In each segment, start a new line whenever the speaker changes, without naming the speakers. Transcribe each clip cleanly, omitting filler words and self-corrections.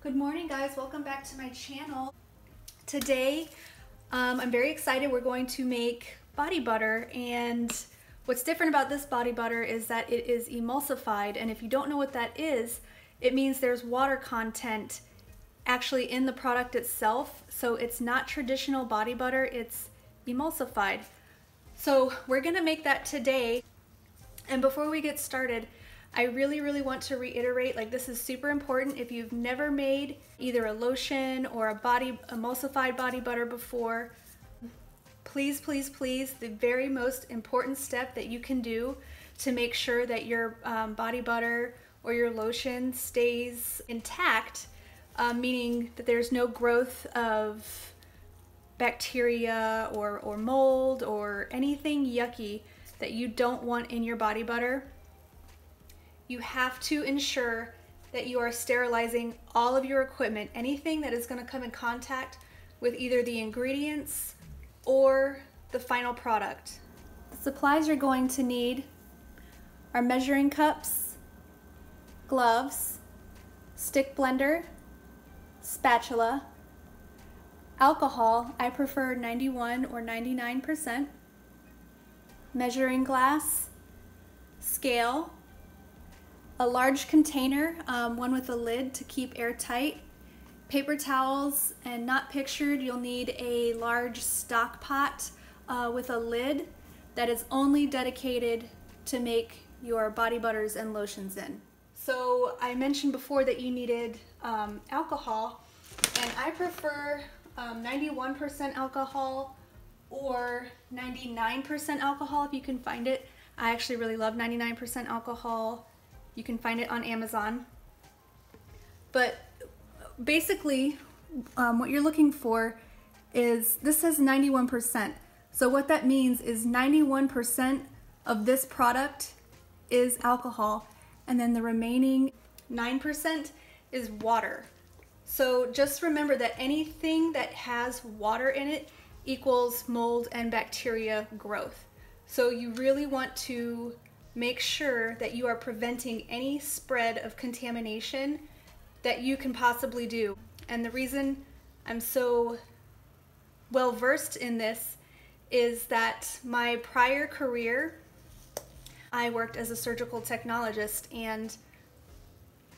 Good morning, guys. Welcome back to my channel. Today I'm very excited. We're going to make body butter, and what's different about this body butter is that it is emulsified, and if you don't know what that is, it means there's water content actually in the product itself. So it's not traditional body butter, it's emulsified. So we're gonna make that today. And before we get started, I really want to reiterate, like, this is super important. If you've never made either a lotion or a emulsified body butter before, please, the very most important step that you can do to make sure that your body butter or your lotion stays intact, meaning that there's no growth of bacteria or mold or anything yucky that you don't want in your body butter. You have to ensure that you are sterilizing all of your equipment, anything that is going to come in contact with either the ingredients or the final product. The supplies you're going to need are measuring cups, gloves, stick blender, spatula, alcohol, I prefer 91 or 99%, measuring glass, scale, a large container, one with a lid to keep airtight, paper towels, and not pictured, you'll need a large stock pot with a lid that is only dedicated to make your body butters and lotions in. So I mentioned before that you needed alcohol, and I prefer 91% alcohol or 99% alcohol if you can find it. I actually really love 99% alcohol. You can find it on Amazon. But basically, what you're looking for is, this says 91%. So what that means is 91% of this product is alcohol, and then the remaining 9% is water. So just remember that anything that has water in it equals mold and bacteria growth. So you really want to make sure that you are preventing any spread of contamination that you can possibly do. And the reason I'm so well versed in this is that my prior career, I worked as a surgical technologist, and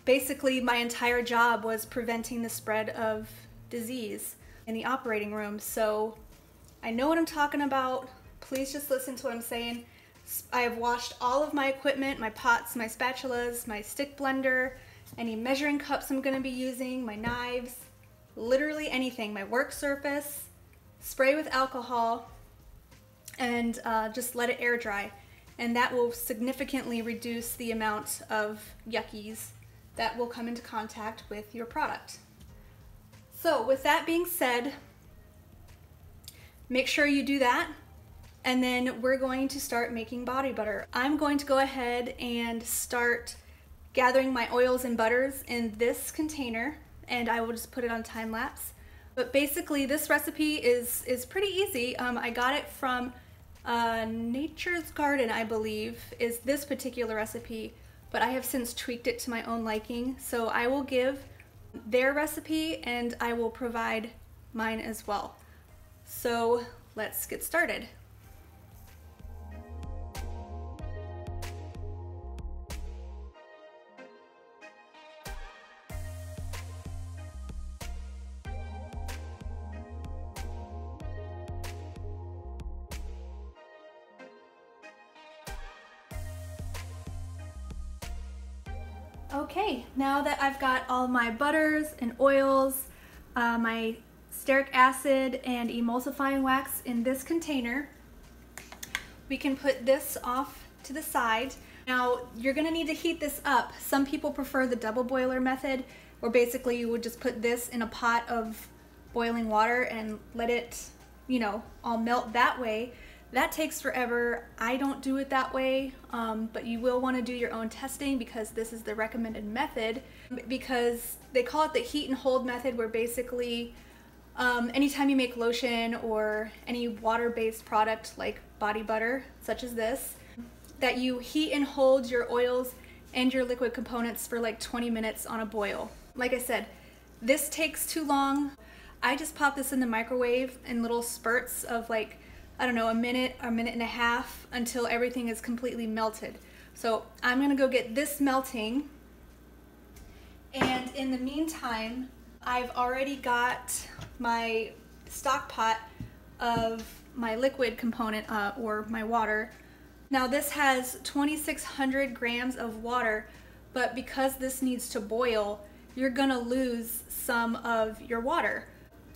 basically my entire job was preventing the spread of disease in the operating room. So I know what I'm talking about. Please just listen to what I'm saying. I have washed all of my equipment, my pots, my spatulas, my stick blender, any measuring cups I'm going to be using, my knives, literally anything, my work surface, spray with alcohol, and just let it air dry. And that will significantly reduce the amount of yuckies that will come into contact with your product. So with that being said, make sure you do that. And then we're going to start making body butter. I'm going to go ahead and start gathering my oils and butters in this container, and I will just put it on time lapse. But basically this recipe is pretty easy. I got it from Nature's Garden, I believe, is this particular recipe, but I have since tweaked it to my own liking. So I will give their recipe and I will provide mine as well. So let's get started. Okay, now that I've got all my butters and oils, my stearic acid and emulsifying wax in this container, we can put this off to the side. Now you're gonna need to heat this up. Some people prefer the double boiler method, where basically you would just put this in a pot of boiling water and let it, you know, all melt that way. That takes forever. I don't do it that way, but you will want to do your own testing because this is the recommended method, because they call it the heat and hold method, where basically anytime you make lotion or any water-based product like body butter, such as this, that you heat and hold your oils and your liquid components for like 20 minutes on a boil. Like I said, This takes too long. I just pop this in the microwave in little spurts of like, I don't know, a minute and a half until everything is completely melted. So I'm gonna go get this melting. And in the meantime, I've already got my stock pot of my liquid component or my water. Now this has 2,600 grams of water, but because this needs to boil, you're gonna lose some of your water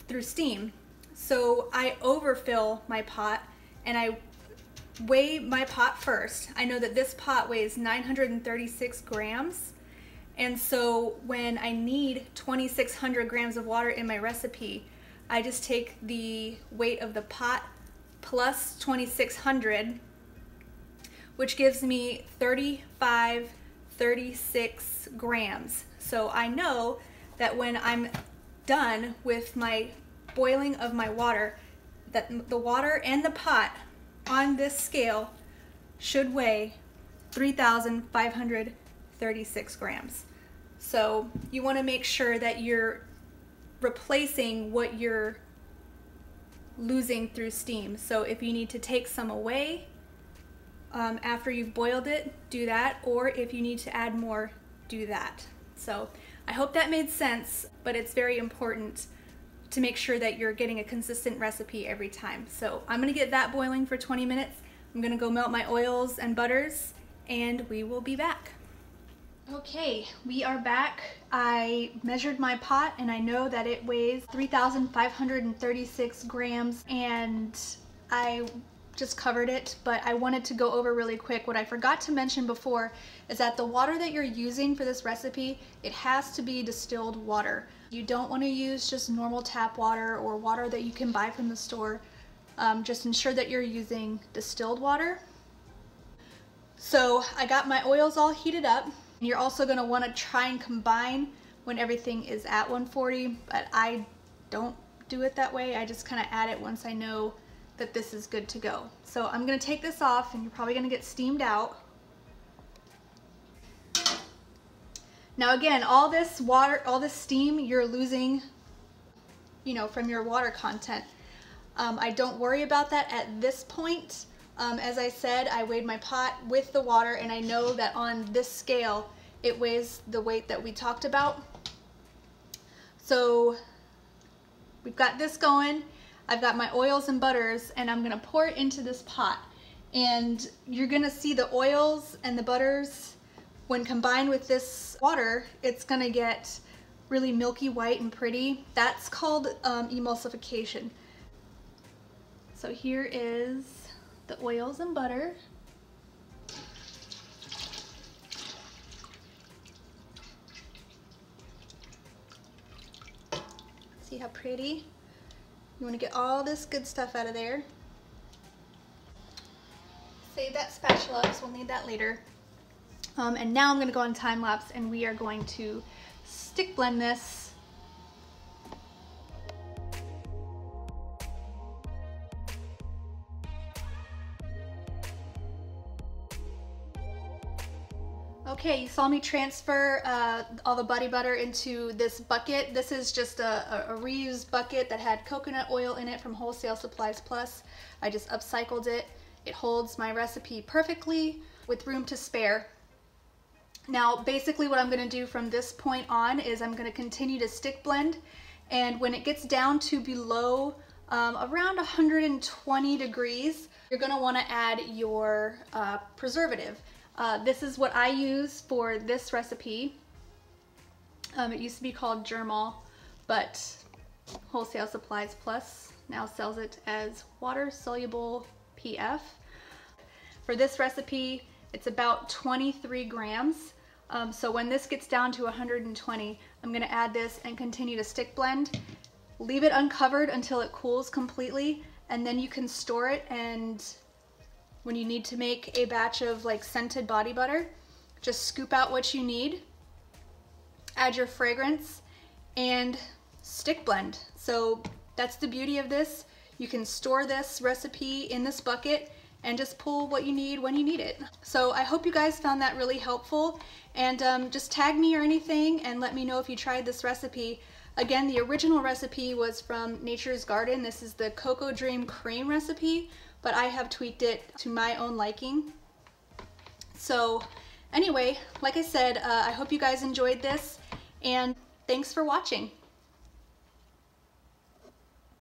through steam. So I overfill my pot and I weigh my pot first. I know that this pot weighs 936 grams. And so when I need 2,600 grams of water in my recipe, I just take the weight of the pot plus 2,600, which gives me 36 grams. So I know that when I'm done with my boiling of my water, that the water and the pot on this scale should weigh 3,536 grams. So you want to make sure that you're replacing what you're losing through steam. So if you need to take some away after you've boiled it, do that, or if you need to add more, do that. So I hope that made sense, but it's very important to make sure that you're getting a consistent recipe every time. So I'm gonna get that boiling for 20 minutes. I'm gonna go melt my oils and butters, and we will be back. Okay, we are back. I measured my pot and I know that it weighs 3,536 grams, and I just covered it, but I wanted to go over really quick. What I forgot to mention before is that the water that you're using for this recipe, it has to be distilled water. You don't want to use just normal tap water or water that you can buy from the store. Just ensure that you're using distilled water. So I got my oils all heated up. You're also going to want to try and combine when everything is at 140, but I don't do it that way. I just kind of add it once I know that this is good to go. So I'm going to take this off, and you're probably going to get steamed out. Now again, all this water, all this steam you're losing, you know, from your water content. I don't worry about that at this point. As I said, I weighed my pot with the water, and I know that on this scale it weighs the weight that we talked about. So we've got this going. I've got my oils and butters, and I'm gonna pour it into this pot. And you're gonna see the oils and the butters, when combined with this water, it's gonna get really milky white and pretty. That's called emulsification. So here is the oils and butter. See how pretty? You want to get all this good stuff out of there. Save that spatula, because we'll need that later. And now I'm going to go on time lapse, and we are going to stick blend this. Okay, you saw me transfer all the buddy butter into this bucket. This is just a reused bucket that had coconut oil in it from Wholesale Supplies Plus. I just upcycled it. It holds my recipe perfectly with room to spare. Now, basically what I'm going to do from this point on is I'm going to continue to stick blend, and when it gets down to below around 120 degrees, you're going to want to add your preservative. This is what I use for this recipe. It used to be called Germall, but Wholesale Supplies Plus now sells it as water soluble PF. For this recipe, it's about 23 grams. So when this gets down to 120, I'm going to add this and continue to stick blend. Leave it uncovered until it cools completely, and then you can store it, and when you need to make a batch of like scented body butter, just scoop out what you need, add your fragrance, and stick blend. So that's the beauty of this. You can store this recipe in this bucket, and just pull what you need when you need it. So I hope you guys found that really helpful, and just tag me or anything and let me know if you tried this recipe. Again, the original recipe was from Nature's Garden. This is the Cocoa Dream Cream recipe, but I have tweaked it to my own liking. So anyway, like I said, I hope you guys enjoyed this, and thanks for watching.